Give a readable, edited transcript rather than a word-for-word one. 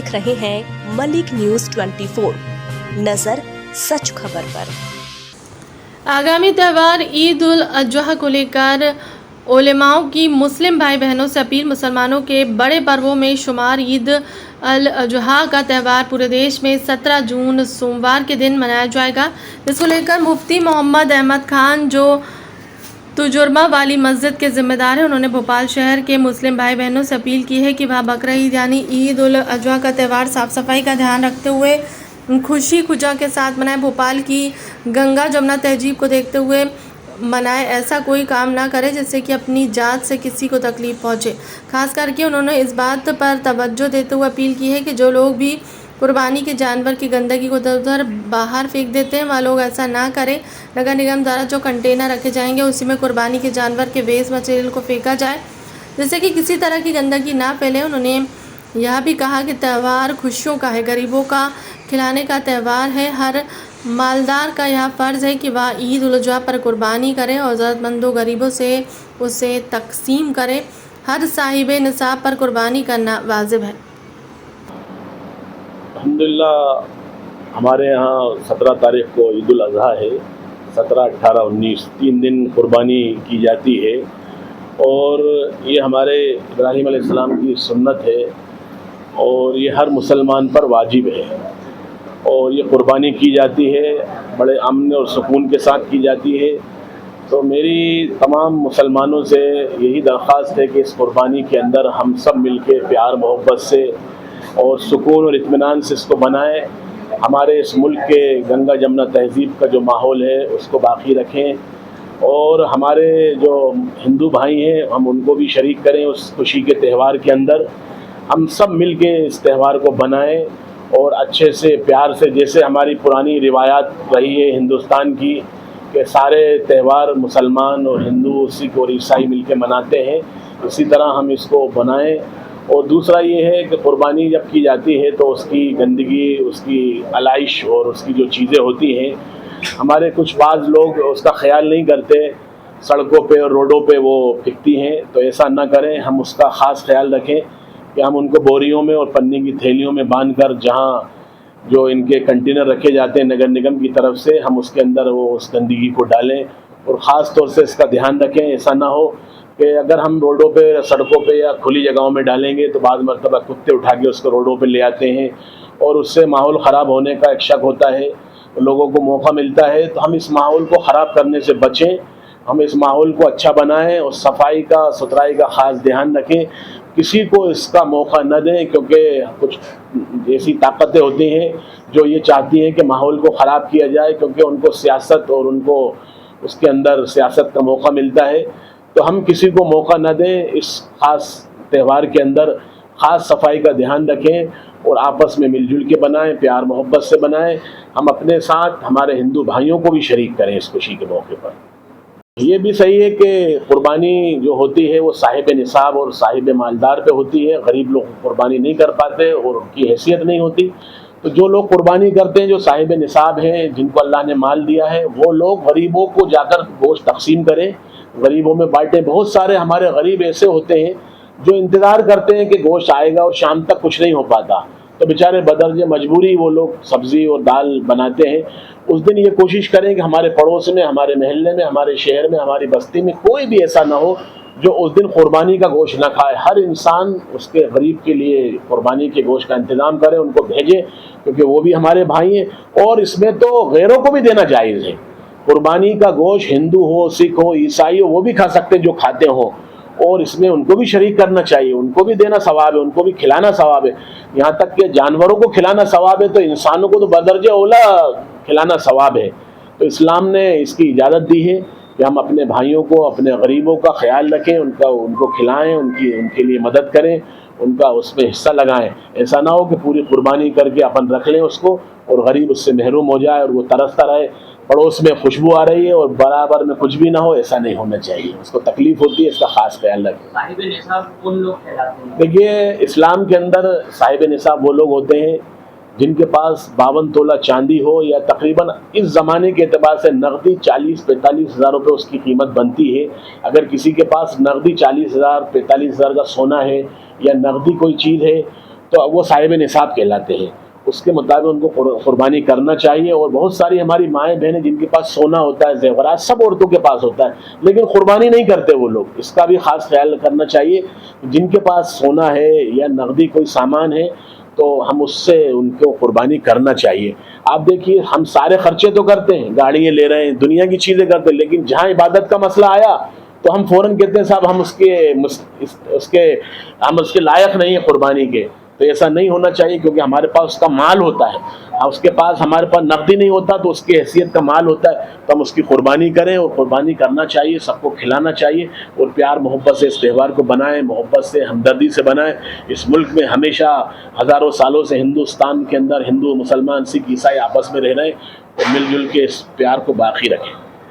देख रहे हैं मलिक न्यूज़ 24, नजर सच खबर पर। आगामी त्यौहार ईद उल अजहा को लेकर उलेमाओं की मुस्लिम भाई बहनों से अपील। मुसलमानों के बड़े पर्वों में शुमार ईद अल अजहा का त्यौहार पूरे देश में 17 जून सोमवार के दिन मनाया जाएगा। इसको लेकर मुफ्ती मोहम्मद अहमद खान, जो तुजुर्मा वाली मस्जिद के जिम्मेदार हैं, उन्होंने भोपाल शहर के मुस्लिम भाई बहनों से अपील की है कि वह बकरा ईद यानी ईद उल अजहा का त्यौहार साफ़ सफाई का ध्यान रखते हुए खुशी खुजा के साथ मनाए। भोपाल की गंगा जमुना तहजीब को देखते हुए मनाए। ऐसा कोई काम ना करे जिससे कि अपनी जात से किसी को तकलीफ़ पहुँचे। खास करके उन्होंने इस बात पर तवज्जो देते हुए अपील की है कि जो लोग भी कुर्बानी के जानवर की गंदगी को उधर बाहर फेंक देते हैं, वह लोग ऐसा ना करें। नगर निगम द्वारा जो कंटेनर रखे जाएंगे उसी में कुर्बानी के जानवर के वेस्ट मटेरियल को फेंका जाए, जिससे कि किसी तरह की गंदगी ना फैले। उन्होंने यह भी कहा कि त्यौहार खुशियों का है, गरीबों का खिलाने का त्यौहार है। हर मालदार का यह फ़र्ज़ है कि वह ईद उल अजहा पर कुर्बानी करे और ज़रूरतमंदों गरीबों से उसे तकसीम करे। हर साहिब निसाब पर कुर्बानी करना वाजिब है। अल्हम्दुलिल्लाह हमारे यहाँ 17 तारीख़ को ईद उल अजहा है। 17, 18, 19 3 दिन कुर्बानी की जाती है और ये हमारे इब्राहीम अलैहिस्सलाम की सुन्नत है और ये हर मुसलमान पर वाजिब है और ये कुर्बानी की जाती है बड़े अमन और सुकून के साथ की जाती है। तो मेरी तमाम मुसलमानों से यही दरख्वास्त है कि इस कुर्बानी के अंदर हम सब मिलके प्यार मोहब्बत से और सुकून और इत्मीनान से इसको बनाएं। हमारे इस मुल्क के गंगा जमुना तहज़ीब का जो माहौल है उसको बाकी रखें और हमारे जो हिंदू भाई हैं हम उनको भी शरीक करें उस खुशी के त्यौहार के अंदर। हम सब मिल के इस त्यौहार को बनाएं और अच्छे से प्यार से, जैसे हमारी पुरानी रिवायात रही है हिंदुस्तान की कि सारे त्यौहार मुसलमान और हिंदू, सिख और ईसाई मिल के मनाते हैं, इसी तरह हम इसको बनाएं। और दूसरा ये है कि कुर्बानी जब की जाती है तो उसकी गंदगी, उसकी आलाइश और उसकी जो चीज़ें होती हैं, हमारे कुछ बाज़ लोग उसका ख्याल नहीं करते, सड़कों पे और रोडों पे वो फेंकती हैं। तो ऐसा ना करें, हम उसका ख़ास ख्याल रखें कि हम उनको बोरियों में और पन्नी की थैलियों में बांध कर जहाँ जो इनके कंटेनर रखे जाते हैं नगर निगम की तरफ से, हम उसके अंदर वो उस गंदगी को डालें और ख़ास तौर से इसका ध्यान रखें। ऐसा ना हो कि अगर हम रोडों पे, सड़कों पे या खुली जगहों में डालेंगे तो बाद मरतबा कुत्ते उठा के उसको रोडों पे ले आते हैं और उससे माहौल ख़राब होने का एक शक होता है, लोगों को मौका मिलता है। तो हम इस माहौल को ख़राब करने से बचें, हम इस माहौल को अच्छा बनाएं और सफाई का, सुथराई का ख़ास ध्यान रखें। किसी को इसका मौका न दें, क्योंकि कुछ ऐसी ताकतें होती हैं जो ये चाहती हैं कि माहौल को ख़राब किया जाए, क्योंकि उनको सियासत और उनको उसके अंदर सियासत का मौका मिलता है। तो हम किसी को मौका न दें, इस ख़ास त्यौहार के अंदर ख़ास सफाई का ध्यान रखें और आपस में मिलजुल के बनाएं, प्यार मोहब्बत से बनाएं। हम अपने साथ हमारे हिंदू भाइयों को भी शरीक करें इस खुशी के मौके पर। ये भी सही है कि कुर्बानी जो होती है वो साहिब निसाब और साहिब मालदार पे होती है। गरीब लोग कुर्बानी नहीं कर पाते और उनकी हैसियत नहीं होती। तो जो लोग कुर्बानी करते हैं, जो साहिब निसाब हैं, जिनको अल्लाह ने माल दिया है, वो लोग गरीबों को जाकर गोश्त तकसीम करें, गरीबों में बांटें। बहुत सारे हमारे गरीब ऐसे होते हैं जो इंतज़ार करते हैं कि गोश्त आएगा और शाम तक कुछ नहीं हो पाता, तो बेचारे बदर्ज मजबूरी वो लोग सब्ज़ी और दाल बनाते हैं। उस दिन ये कोशिश करें कि हमारे पड़ोस में, हमारे महल्ले में, हमारे शहर में, हमारी बस्ती में कोई भी ऐसा ना हो जो उस दिन कुर्बानी का गोश्त ना खाए। हर इंसान उसके गरीब के लिए कुर्बानी के गोश्त का इंतज़ाम करे, उनको भेजे, क्योंकि वो भी हमारे भाई हैं और इसमें तो गैरों को भी देना जायज़ है। कुर्बानी का गोश्त हिंदू हो, सिख हो, ईसाई हो, वो भी खा सकते हैं जो खाते हो, और इसमें उनको भी शरीक करना चाहिए, उनको भी देना सवाब है, उनको भी खिलाना सवाब है। यहाँ तक कि जानवरों को खिलाना सवाब है तो इंसानों को तो बदर्जे औला खिलाना सवाब है। तो इस्लाम ने इसकी इजाज़त दी है कि हम अपने भाइयों को, अपने गरीबों का ख्याल रखें, उनको खिलाएं, उनके लिए मदद करें, उनका उसमें हिस्सा लगाएं। ऐसा ना हो कि पूरी कुर्बानी करके अपन रख लें उसको और गरीब उससे महरूम हो जाए और वो तरसता रहे, पड़ोस में खुशबू आ रही है और बराबर में कुछ भी ना हो। ऐसा नहीं होना चाहिए, उसको तकलीफ होती है, इसका खास ख्याल रखें। साहिब निसाब कौन लोग कहलाते हैं? देखिए, इस्लाम के अंदर साहिब निसाब वो लोग होते हैं जिनके पास 52 तोला चांदी हो, या तकरीबन इस ज़माने के एतबार से नकदी 40-45 हज़ार रुपये उसकी कीमत बनती है। अगर किसी के पास नकदी 40,000 45,000 का सोना है या नकदी कोई चीज़ है تو وہ صاحب نصاب کہلاتے ہیں، اس کے مطابق ان کو قربانی کرنا چاہیے. اور بہت ساری ہماری مائیں بہنیں جن کے پاس سونا ہوتا ہے، زیورات سب عورتوں کے پاس ہوتا ہے، لیکن قربانی نہیں کرتے وہ لوگ. اس کا بھی خاص خیال کرنا چاہیے. جن کے پاس سونا ہے یا نقدی کوئی سامان ہے تو ہم اس سے ان کو قربانی کرنا چاہیے. آپ دیکھیے ہم سارے خرچے تو کرتے ہیں، گاڑیاں لے رہے ہیں، دنیا کی چیزیں کرتے ہیں، لیکن جہاں عبادت کا مسئلہ آیا تو ہم فوراً کہتے ہیں صاحب ہم اس کے لائق نہیں ہیں قربانی کے. تو ایسا نہیں ہونا چاہیے، کیونکہ ہمارے پاس اس کا مال ہوتا ہے. اس کے پاس ہمارے پاس نقدی نہیں ہوتا تو اس کی حیثیت کا مال ہوتا ہے، تو ہم اس کی قربانی کریں. اور قربانی کرنا چاہیے، سب کو کھلانا چاہیے، اور پیار محبت سے اس تہوار کو بنائیں، محبت سے، ہمدردی سے بنائیں. اس ملک میں ہمیشہ ہزاروں سالوں سے ہندوستان کے اندر ہندو، مسلمان، سکھ، عیسائی آپس میں رہ رہے ہیں، اور مل جل کے اس پیار کو باقی رکھیں.